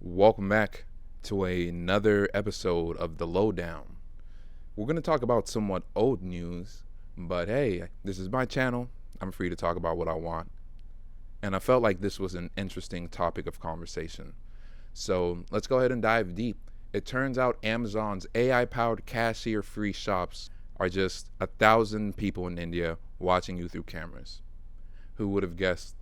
Welcome back to another episode of The Lowdown. We're going to talk about somewhat old news, but hey, this is my channel. I'm free to talk about what I want. And I felt like this was an interesting topic of conversation. So let's go ahead and dive deep. It turns out Amazon's AI-powered cashier-free shops are just 1,000 people in India watching you through cameras. Who would have guessed?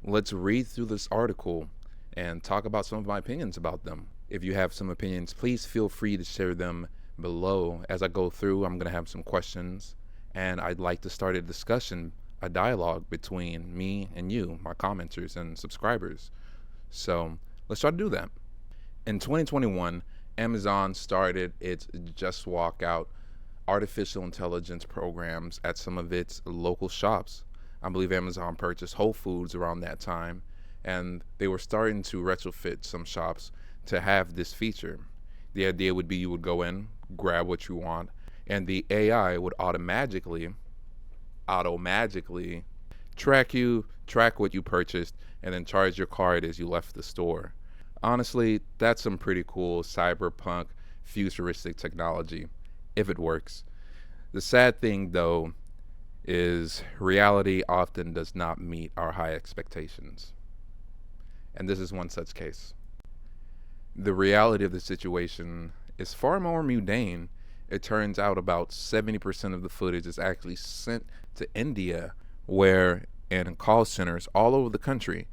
Let's read through this article and talk about some of my opinions about them. If you have some opinions, please feel free to share them below. As I go through, I'm going to have some questions, and I'd like to start a discussion, a dialogue between me and you, my commenters and subscribers. So let's try to do that. In 2021, Amazon started its Just Walk Out artificial intelligence programs at some of its local shops. I believe Amazon purchased Whole Foods around that time, and they were starting to retrofit some shops to have this feature. The idea would be you would go in, grab what you want, and the AI would auto-magically track what you purchased, and then charge your card as you left the store. Honestly, that's some pretty cool cyberpunk futuristic technology, if it works. The sad thing, though, is reality often does not meet our high expectations. And this is one such case. The reality of the situation is far more mundane. It turns out about 70% of the footage is actually sent to India, where in call centers all over the country,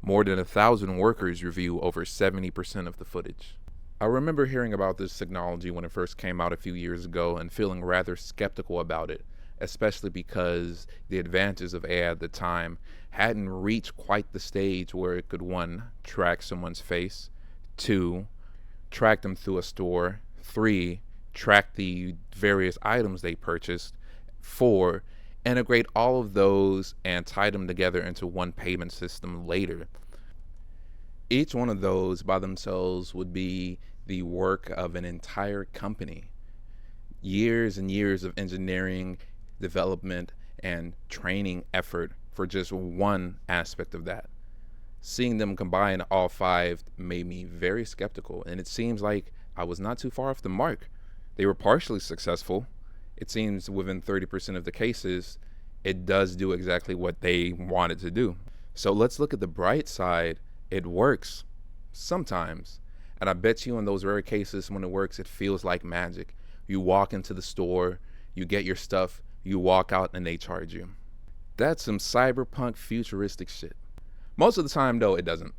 more than 1,000 workers review over 70% of the footage. I remember hearing about this technology when it first came out a few years ago and feeling rather skeptical about it, especially because the advances of AI at the time hadn't reached quite the stage where it could, 1, track someone's face, 2, track them through a store, 3, track the various items they purchased, 4, integrate all of those and tie them together into one payment system later. Each one of those by themselves would be the work of an entire company. Years and years of engineering, development, and training effort for just one aspect of that. Seeing them combine all 5 made me very skeptical, and it seems like I was not too far off the mark. They were partially successful. It seems within 30% of the cases, it does do exactly what they wanted to do. So let's look at the bright side. It works sometimes. And I bet you in those rare cases when it works, it feels like magic. You walk into the store, you get your stuff, you walk out, and they charge you. That's some cyberpunk futuristic shit. Most of the time, though, it doesn't.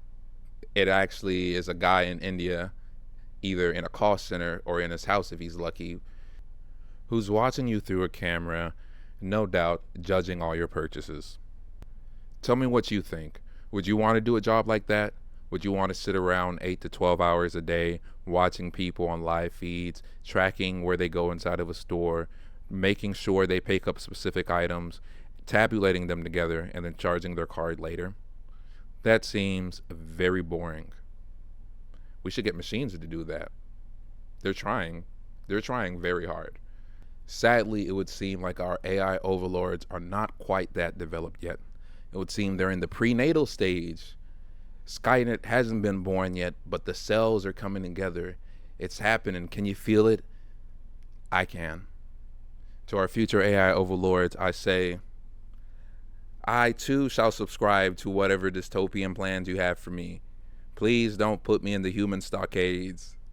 It actually is a guy in India, either in a call center or in his house if he's lucky, who's watching you through a camera, no doubt judging all your purchases. Tell me what you think. Would you want to do a job like that? Would you want to sit around 8 to 12 hours a day watching people on live feeds, tracking where they go inside of a store, making sure they pick up specific items, tabulating them together, and then charging their card later? That seems very boring. We should get machines to do that. They're trying very hard. Sadly, it would seem like our AI overlords are not quite that developed yet. It would seem they're in the prenatal stage. Skynet hasn't been born yet, but the cells are coming together. It's happening. Can you feel it? I can. To our future AI overlords, I say, I too shall subscribe to whatever dystopian plans you have for me. Please don't put me in the human stockades.